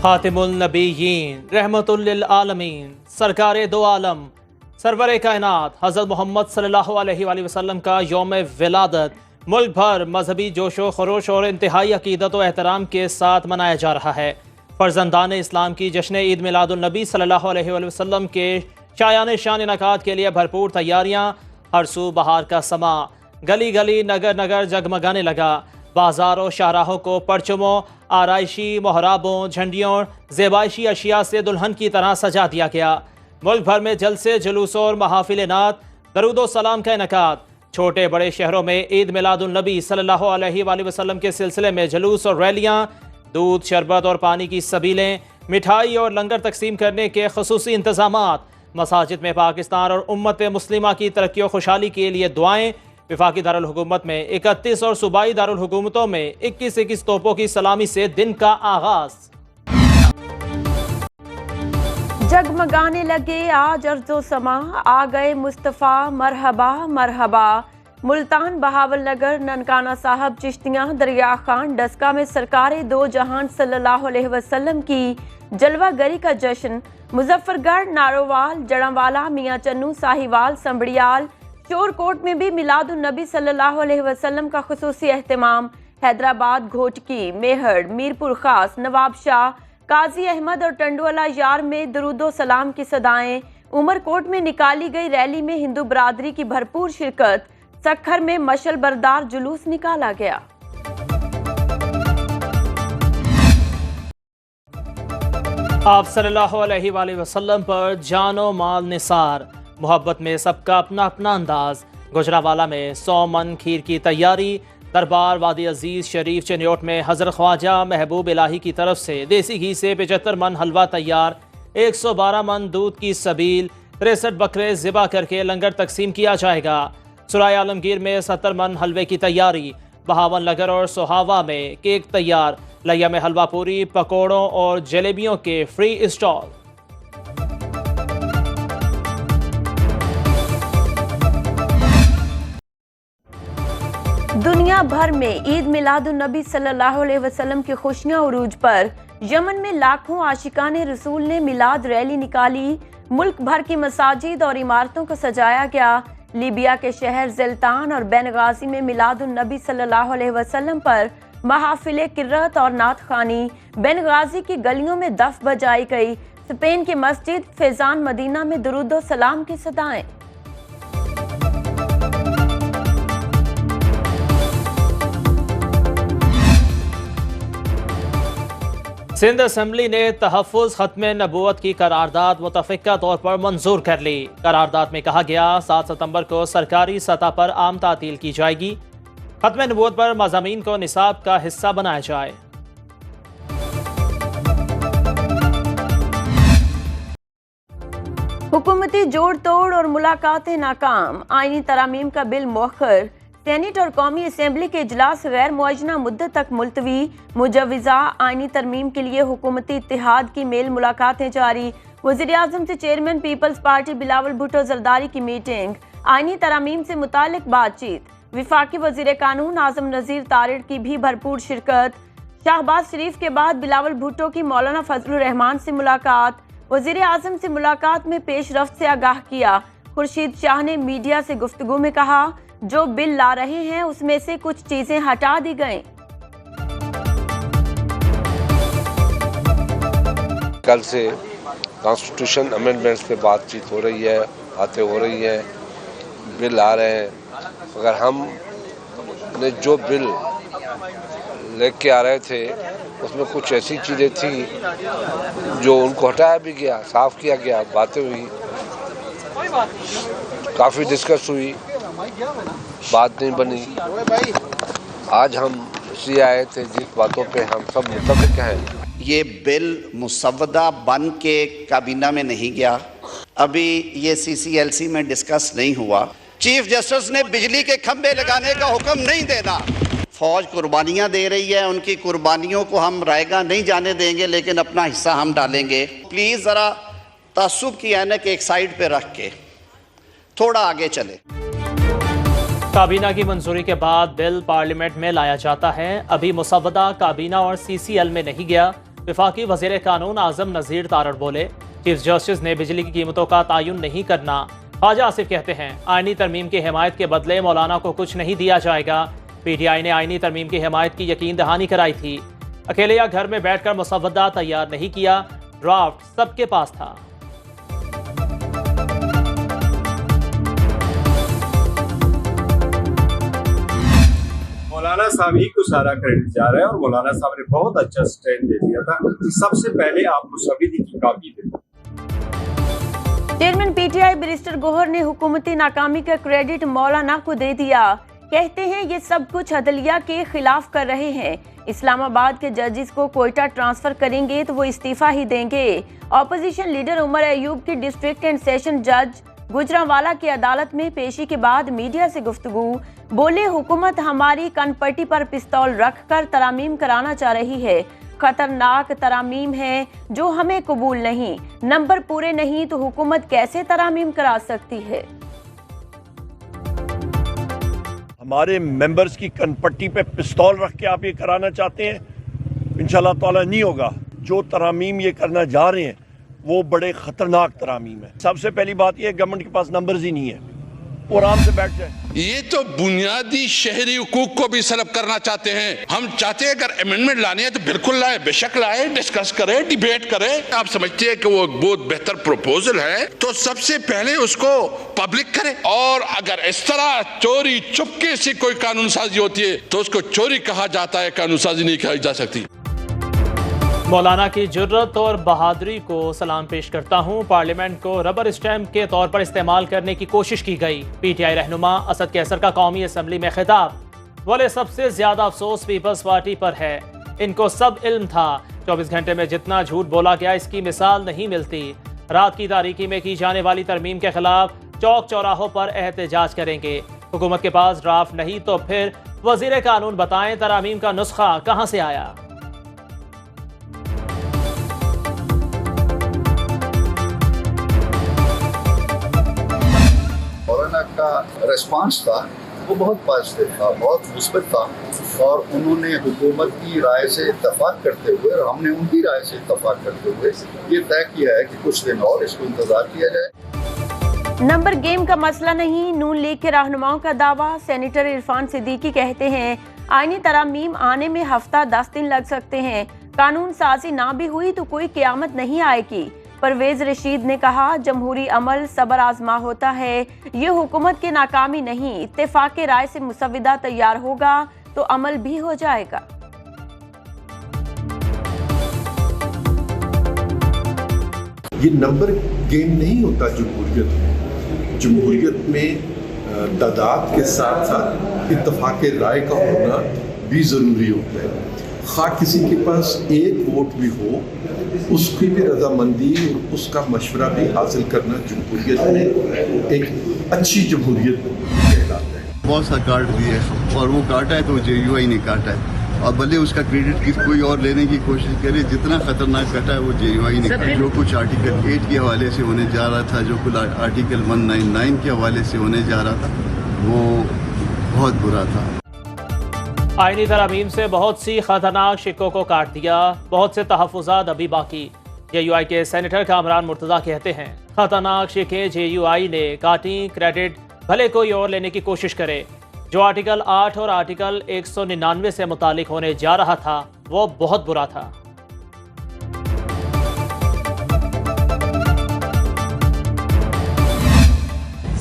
खातिमुल नबीयीन रहमतुल लिल आलमीन सरकार दो आलम सरवर कायनात हज़रत मोहम्मद सल्लल्लाहु अलैहि वसल्लम का यौम विलादत मुल्क भर मजहबी जोशो खरोश और इंतहाई अकीदत व एहतराम के साथ मनाया जा रहा है। फर्जंदान इस्लाम की जश्न ईद मिलादुन नबी सल्लल्लाहु अलैहि वसल्लम के शायान शान इनकात के लिए भरपूर तैयारियाँ। हर सू बहार का समा, गली गली नगर नगर जगमगाने लगा। बाजारों शाहराहों को परचमों, आराइशी मोहराबों, झंडियों, ज़ेबाइशी अशिया से दुल्हन की तरह सजा दिया गया। मुल्क भर में जलसे, जुलूसों और महाफिल नात, दरूदो सलाम का इनकात। छोटे बड़े शहरों में ईद मिलादुन नबी सल्लल्लाहु अलैहि वसल्लम के सिलसिले में जुलूस और रैलियाँ, दूध, शरबत और पानी की सबीलें, मिठाई और लंगर तकसीम करने के खुसूसी इंतजामात। मसाजिद में पाकिस्तान और उम्मत मुस्लिमा की तरक्की और खुशहाली के लिए दुआएं। वफाकी दारुल हुकूमत में 31 और सूबाई दारुल हुकूमतों में 21 तोपों की सलामी से दिन का आगाज। जगमगाने लगे आज अर्जो समा, आ गए मुस्तफ़ा मरहबा मरहबा। मुल्तान, बहावल नगर, ननकाना साहब, चिश्तियाँ, दरिया खान, डस्का में सरकारे दो जहान सल्लल्लाहु अलैहि वसल्लम की जलवागरी का जश्न। मुजफ्फरगढ़, नारोवाल, जड़ावाला, मियाँ चन्नू, साहिवाल, संबड़ियाल, शोरकोट में भी मिलादुन नबी सल्लल्लाहु अलैहि वसल्लम का खुसूसी एहतमाम। हैदराबाद, घोटकी, मेहड़, मीरपुर खास, नवाबशाह, काजी अहमद और टंडुअला यार में दरूदो सलाम की सदाएं। उमरकोट में निकाली गई रैली में हिंदू बरादरी की भरपूर शिरकत। सक्खर में मशल बरदार जुलूस निकाला गया। आप सल्लल्लाहु अलैहि वसल्लम पर जानो माल निसार, मोहब्बत में सबका अपना अपना अंदाज। गुजरावाला में 100 मन खीर की तैयारी। दरबार वादी अजीज शरीफ चनियोट में हज़रत ख्वाजा महबूब इलाही की तरफ से देसी घी से 75 मन हलवा तैयार। 112 मन दूध की सबील, 63 बकरे ज़िबा करके लंगर तकसीम किया जाएगा। सुराय आलमगीर में 70 मन हलवे की तैयारी। बहावन नगर और सोहावा में केक तैयार। लिया में हलवा पूरी, पकौड़ों और जलेबियों के फ्री स्टॉल। दुनिया भर में ईद मिलादुन नबी सल्लल्लाहु अलैहि वसल्लम की खुशियां उरूज पर यमन में लाखों आशिकाने रसूल ने मिलाद रैली निकाली। मुल्क भर की मसाजिद और इमारतों को सजाया गया। लीबिया के शहर ज़िल्तान और बेनगाजी में मिलादुन नबी सल्लल्लाहु अलैहि वसल्लम पर महाफिले किर्रत और नात खानी। बेनगाजी की गलियों में दफ बजाई गई। स्पेन की मस्जिद फैजान मदीना में दुरूदो सलाम की सदाएं। सिंध असम्बली ने तहफ़्फ़ुज़ ख़त्म नबूवत की करारदाद मुतफ़िक़ा तौर पर मंजूर कर ली। करारदाद में कहा गया 7 सितंबर को सरकारी सतह पर आम तातील की जाएगी। ख़त्म नबूवत पर मज़ामीन को निसाब का हिस्सा बनाया जाए। हुकूमती जोड़ तोड़ और मुलाकातें नाकाम। आईनी तरामीम का बिल मौखर। सेनेट और कौमी असम्बली के इजलास गैर मुअज्जना मुद्दत तक मुलतवी। मुजव्विज़ा आईनी तरमीम के लिए हुकूमती इत्तेहाद की मेल मुलाकातें जारी। वज़ीर आज़म से chairman Peoples Party Bilawal Bhutto Zardari की मीटिंग। आईनी तरामीम से मुतालिक बातचीत। विफाकी वज़ीर कानून आज़म नज़ीर तारिड़ की भी भरपूर शिरकत। शाहबाज शरीफ के बाद बिलावल भुट्टो की मौलाना फजलुर रहमान से मुलाकात। वज़ीर आज़म से मुलाकात में पेशरफ्त से आगाह किया। खुर्शीद शाह ने मीडिया से गुफ्तगू में कहा, जो बिल ला रहे हैं उसमें से कुछ चीजें हटा दी गई। कल से कॉन्स्टिट्यूशन अमेंडमेंट्स पे बातचीत हो रही है, बातें हो रही हैं, बिल आ रहे हैं। अगर हम ने जो बिल लेके आ रहे थे उसमें कुछ ऐसी चीज़ें थी जो उनको हटाया भी गया, साफ किया गया, बातें हुई, काफ़ी डिस्कस हुई, बात नहीं बनी। आज हम इसलिए आए थे जिस बातों पे हम सब मुतफिक हैं। ये बिल मुसव्वदा बन के काबीना में नहीं गया, अभी ये CCLC में डिस्कस नहीं हुआ। चीफ जस्टिस ने बिजली के खंभे लगाने का हुक्म नहीं देना। फौज कुर्बानियां दे रही है, उनकी कुर्बानियों को हम रायगा नहीं जाने देंगे, लेकिन अपना हिस्सा हम डालेंगे। प्लीज़ ज़रा तासुब की ऐनक एक साइड पे रख के थोड़ा आगे चले। काबीना की मंजूरी के बाद बिल पार्लियामेंट में लाया जाता है। अभी मुसव्वदा काबीना और CCL में नहीं गया। वफाकी वज़ीर कानून आज़म नज़ीर तारड़ बोले, चीफ जस्टिस ने बिजली की कीमतों का तयन नहीं करना। ख्वाजा आसिफ कहते हैं, आईनी तरमीम की हिमायत के बदले मौलाना को कुछ नहीं दिया जाएगा। PTI ने आईनी तरमीम की हिमायत की यकीन दहानी कराई थी। अकेले या घर में बैठकर मुसव्वदा तैयार नहीं किया, ड्राफ्ट सबके पास था। मौलाना साहब ही को सारा क्रेडिट जा रहा है और मौलाना साहब ने बहुत अच्छा स्टैंड दे दिया था। सबसे पहले आप मुसव्विदी की कॉपी दें। चेयरमैन PTI बैरिस्टर गौहर ने हुकूमती नाकामी का क्रेडिट मौलाना को दे दिया। कहते हैं ये सब कुछ अदलिया के खिलाफ कर रहे हैं। इस्लामाबाद के जजेस को कोयटा ट्रांसफर करेंगे तो वो इस्तीफा ही देंगे। ऑपोजिशन लीडर उमर अयूब की डिस्ट्रिक्ट एंड सेशन जज गुजरांवाला की अदालत में पेशी के बाद मीडिया से गुफ्तगू, बोले हुकूमत हमारी कनपट्टी पर पिस्तौल रखकर तरामीम कराना चाह रही है। खतरनाक तरामीम है जो हमें कबूल नहीं। नंबर पूरे नहीं तो हुकूमत कैसे तरामीम करा सकती है। हमारे मेंबर्स की कनपट्टी पे पिस्तौल रख के आप ये कराना चाहते हैं, इंशाल्लाह ताला नहीं होगा। जो तरामीम ये करना जा रहे हैं वो बड़े खतरनाक तरामीम है। सबसे पहली बात ये, गवर्नमेंट के पास नंबर्स ही नहीं है, वो आराम से बैठ जाए। ये तो बुनियादी शहरी हुकूक को भी सलब करना चाहते हैं। हम चाहते हैं अगर अमेंडमेंट लाने हैं तो बिल्कुल लाए, बेशक लाए, डिस्कस करें, डिबेट करें। आप समझते हैं कि वो बहुत बेहतर प्रपोजल है तो सबसे पहले उसको पब्लिक करें। और अगर इस तरह चोरी चुपके से कोई कानून साजी होती है तो उसको चोरी कहा जाता है, कानून साजी नहीं कही जा सकती। मौलाना की जुर्रत और बहादुरी को सलाम पेश करता हूँ। पार्लियामेंट को रबर स्टैम्प के तौर पर इस्तेमाल करने की कोशिश की गई। PTI रहनुमा असद कैसर का कौमी असम्बली में खिताब, बोले सबसे ज्यादा अफसोस पीपल्स पार्टी पर है। इनको सब इल्म था, 24 घंटे में जितना झूठ बोला गया इसकी मिसाल नहीं मिलती। रात की तारीकी में की जाने वाली तरमीम के खिलाफ चौक चौराहों पर एहतजाज करेंगे। हुकूमत के पास ड्राफ्ट नहीं तो फिर वजीर कानून बताएं तरामीम का नुस्खा कहाँ से आया। मौलाना का रिस्पांस था वो बहुत पॉजिटिव था, बहुत मुस्बत था और उन्होंने हुकूमत की राय से इत्तफाक करते हुए और हमने उनकी राय से इत्तफाक करते हुए ये तय किया है कि कुछ दिन और इसको इंतजार किया जाए। नंबर गेम का मसला नहीं, नून लीग के रहनुमाओं का दावा। सेनेटर इरफान सिद्दीकी कहते हैं आईनी तरामीम आने में हफ्ता 10 दिन लग सकते हैं। कानून साजी ना भी हुई तो कोई क़यामत नहीं आएगी। परवेज रशीद ने कहा जमहूरी अमल सब्र आजमा होता है, ये हुकूमत की नाकामी नहीं। इत्तेफाक राय से मुसव्विदा तैयार होगा तो अमल भी हो जाएगा। ये नंबर गेम नहीं होता जमहूरियत में। जमहूरियत में तादाद के साथ साथ इत्तेफाक राय का होना भी ज़रूरी होता है। खा किसी के पास एक वोट भी हो उसकी भी रजामंदी और उसका मशवरा भी हासिल करना जमहूरियत में एक अच्छी जमहूरियत कहलाता है। बहुत सा काट दिया है और वो काटा है तो JUI ने काटा है और भले उसका क्रेडिट कोई और लेने की कोशिश करे, जितना खतरनाक काटा है वो JUI ने काटा। जो कुछ आर्टिकल 8 के हवाले से होने जा रहा था, जो कुछ आर्टिकल 199 के हवाले से होने जा रहा था, वो बहुत बुरा था। आईनी तरामीम से बहुत सी खतरनाक शिक्कों को काट दिया, बहुत से तहफ़्फ़ुज़ात अभी बाकी। JUI के सेनेटर कामरान मुर्तज़ा कहते हैं खतरनाक शिक्के JUI ने काटी, क्रेडिट भले कोई और लेने की कोशिश करे। जो आर्टिकल 8 और आर्टिकल 199 से मुतालिक होने जा रहा था वो बहुत बुरा था।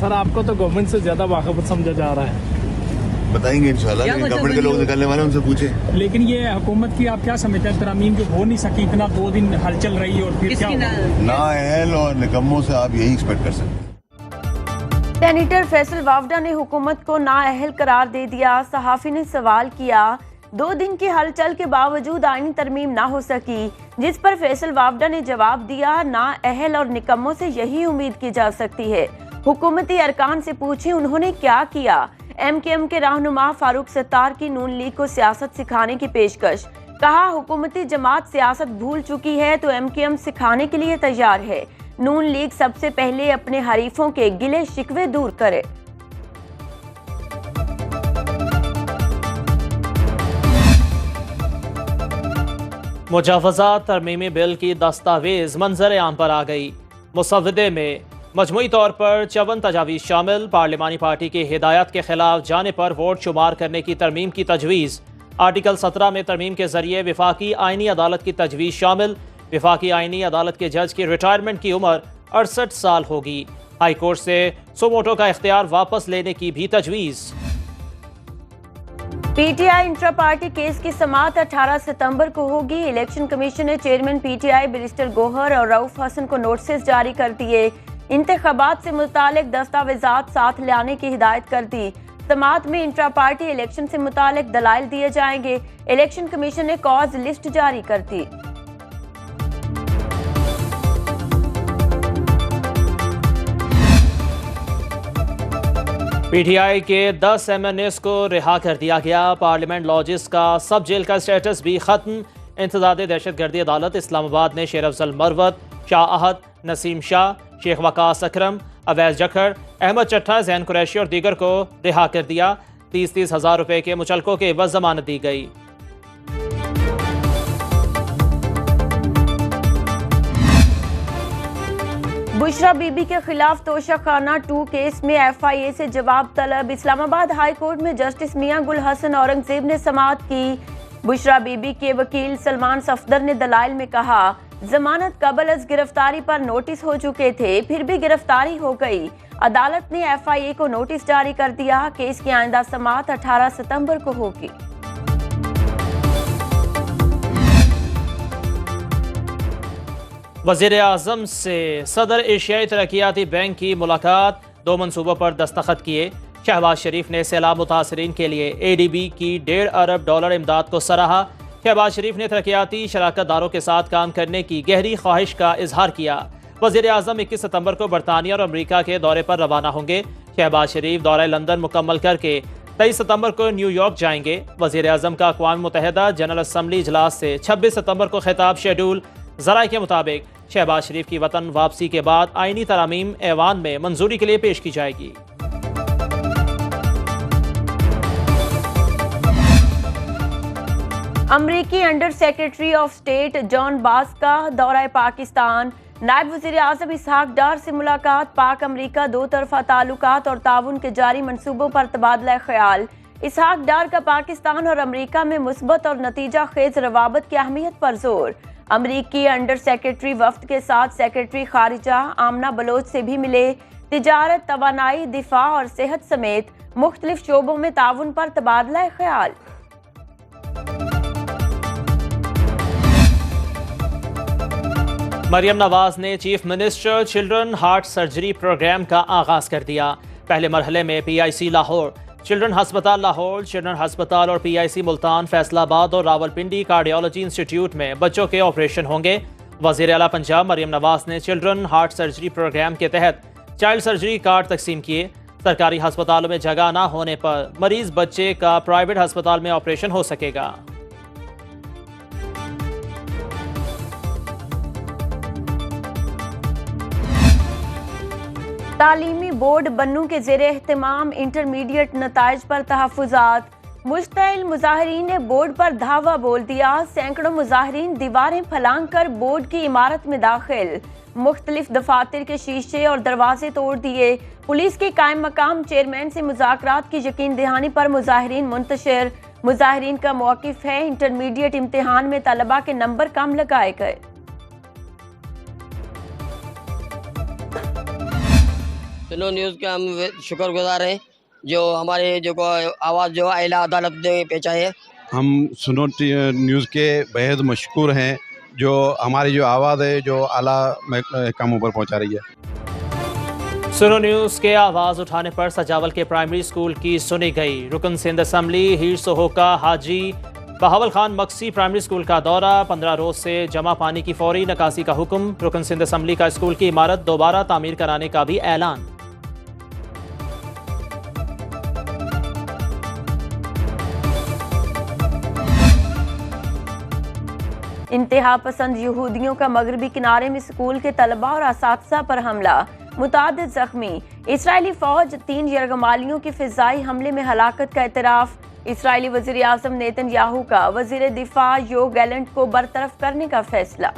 सर आपको तो गवर्नमेंट से ज्यादा वाकफ़ समझा जा रहा है। बताएंगे इंशाल्लाह, गवर्नमेंट के लोग निकलने वाले उनसे पूछे। लेकिन ये हुकूमत की आप क्या समझते हैं, तरामीम जो हो नहीं सकी, इतना 2 दिन हलचल रही और फिर क्या ना अहल और निकम्मों से आप यही एक्सपेक्ट कर सकते हैं। सेनेटर फैसल वावडा ने हुकूमत को नाअहल करार दे दिया। सहाफ़ी ने सवाल किया 2 दिन की हलचल के बावजूद आईनी तरमीम ना हो सकी, जिस पर फैसल वावडा ने जवाब दिया नाअहल और निकम्मों से यही उम्मीद की जा सकती है। हुकूमती अरकान से पूछे उन्होंने क्या किया। MKM के रहनुमा फारूक सत्तार की नून लीग को सियासत सिखाने की पेशकश। कहा हुकूमती जमात सियासत भूल चुकी है तो MKM सिखाने के लिए तैयार है। नून लीग सबसे पहले अपने हरीफों के गिले शिकवे दूर करे। मुजावजा तरमीमी बिल की दस्तावेज मंजर आम पर आ गई। मुसवदे में मजमूई तौर पर 54 तजावीज़ शामिल। पार्लिमानी पार्टी की हिदायत के खिलाफ जाने पर वोट शुमार करने की तरमीम की तजवीज़। आर्टिकल 17 में तरमीम के जरिए विफाकी आइनी अदालत की तजवीज़ शामिल। विफाकी आइनी अदालत के जज की रिटायरमेंट की उम्र 68 साल होगी। हाई कोर्ट से सुमोटो का इख्तियार वापस लेने की भी तजवीज़। पीटीआई इंट्रा पार्टी केस की समाअत 18 सितंबर को होगी। इलेक्शन कमीशन ने चेयरमैन पीटीआई बैरिस्टर गोहर और रऊफ हसन को नोटिस जारी कर दिए। इंतखाबात से मुतालिक दस्तावेजात साथ लाने की हिदायत कर दी। समाअत में इंट्रा पार्टी इलेक्शन से मुतालिक दलाइल दिए जाएंगे। इलेक्शन कमीशन ने कॉज लिस्ट जारी कर दी। पीटीआई के 10 MNAs को रिहा कर दिया गया। पार्लियामेंट लॉजिस का सब जेल का स्टेटस भी खत्म। इंतज़ाद दहशतगर्दी अदालत इस्लामाबाद ने शेर अफजल मरवत, शाह अहद, नसीम शाह, शेख वकास अकरम, अवैस जखड़, अहमद चट्टा, जैन कुरैशी और दीगर को रिहा कर दिया। 30-30 हज़ार रुपए के मुचलकों के एवज जमानत दी गई। बुशरा बीबी के खिलाफ तोशाखाना 2 केस में FIA से जवाब तलब। इस्लामाबाद हाई कोर्ट में जस्टिस मियां गुल हसन औरंगजेब ने समाअत की। बुशरा बीबी के वकील सलमान सफदर ने दलाइल में कहा, जमानत कबल अज गिरफ्तारी पर नोटिस हो चुके थे, फिर भी गिरफ्तारी हो गई। अदालत ने FIA को नोटिस जारी कर दिया। केस की आइंदा समाअत 18 सितंबर को होगी। वज़ीर आज़म से सदर एशियाई तरक्याती बैंक की मुलाकात। 2 मनसूबों पर दस्तखत किए। शहबाज शरीफ ने सैलाब मुतासरीन के लिए ADB की $1.5 अरब इमदाद को सराहा। शहबाज शरीफ ने तरक्याती शराकत दारों के साथ काम करने की गहरी ख्वाहिश का इजहार किया। वज़ीर आज़म 21 सितंबर को बरतानिया और अमरीका के दौरे पर रवाना होंगे। शहबाज शरीफ दौरा लंदन मुकम्मल करके 23 सितंबर को न्यूयॉर्क जाएंगे। वज़ीर आज़म का अक़वाम मुत्तहिदा जनरल असम्बली इजलास से 26 सितंबर को खिताब शेड्यूल। ज़राए के मुताबिक शहबाज शरीफ की वतन वापसी के बाद आइनी तरामीम ऐवान में मंजूरी के लिए पेश की जाएगी। अमरीकी under secretary of state John बास का दौरा पाकिस्तान। नायब वज़ीर आज़म इसहाक डार से मुलाकात। पाक अमरीका 2 तरफ़ा ताल्लुकात और ताउन के जारी मंसूबों पर तबादला ख्याल। इसहाक डार का पाकिस्तान और अमरीका में मुस्बत और नतीजा खेज रवाबत की अहमियत पर जोर। अमरीकी अंडर सेक्रेटरी वफ्द के साथ सेक्रेटरी खारिजा आमना बलोच से भी मिले। तिजारत, तवानाई, दिफा और सेहत समेत मुख्तलिफ शोबों में ताउन पर तबादला ख्याल। मरियम नवाज ने chief minister children heart surgery programme का आगाज कर दिया। पहले मरहले में PIC लाहौर, चिल्ड्रन हस्पताल लाहौर, चिल्ड्रन हस्पताल और PIC मुल्तान, फैसलाबाद और रावलपिंडी कार्डियोलॉजी इंस्टीट्यूट में बच्चों के ऑपरेशन होंगे। वज़ीर आला पंजाब मरियम नवाज ने चिल्ड्रन हार्ट सर्जरी प्रोग्राम के तहत चाइल्ड सर्जरी कार्ड तकसीम किए। सरकारी हस्पतालों में जगह ना होने पर मरीज बच्चे का प्राइवेट हस्पताल में ऑपरेशन हो सकेगा। तालीमी बोर्ड बन्नू के ज़ेरे एहतमाम इंटरमीडिएट नताइज पर तहफ़्फ़ुज़ात। मुश्तइल मुज़ाहिरीन ने बोर्ड पर धावा बोल दिया। सैकड़ों मुज़ाहिरीन दीवारें फलांग कर बोर्ड की इमारत में दाखिल। मुख्तलिफ दफातर के शीशे और दरवाजे तोड़ दिए। पुलिस के कायम मकाम चेयरमैन से मुज़ाकरात की यकीन दहानी पर मुज़ाहिरीन मुंतशिर। मुज़ाहिरीन का मौक़िफ़ है, इंटरमीडिएट इम्तिहान में तलबा के नंबर कम लगाए गए। सुनो न्यूज़ के हम शुक्रगुजार हैं जो हमारे जो आवाज़ जो आला अदालत ने पेचा है। हम सुनो न्यूज़ के बेहद मशकूर हैं जो हमारी जो आवाज़ है जो आला महकमों पर पहुंचा रही है। सुनो न्यूज़ के आवाज़ उठाने पर सजावल के प्राइमरी स्कूल की सुनी गई। रुकन सिंध असम्बली हीर सोहोका हाजी बहावल खान मक्सी प्राइमरी स्कूल का दौरा। 15 रोज से जमा पानी की फौरी निकासी का हुक्म। रुकन सिंध असम्बली का स्कूल की इमारत दोबारा तामीर कराने का भी ऐलान। इंतहा पसंद यहूदियों का मगरबी किनारे में स्कूल के तलबा और असातिज़ा पर हमला, मुतादिद जख्मी। इसराइली फौज 3 यरगमालियों के फिजाई हमले में हलाकत का एतराफ़। इसराइली वजीर आजम नेतन्याहू का वजीर दिफा यो गैलेंट को बरतरफ करने का फैसला।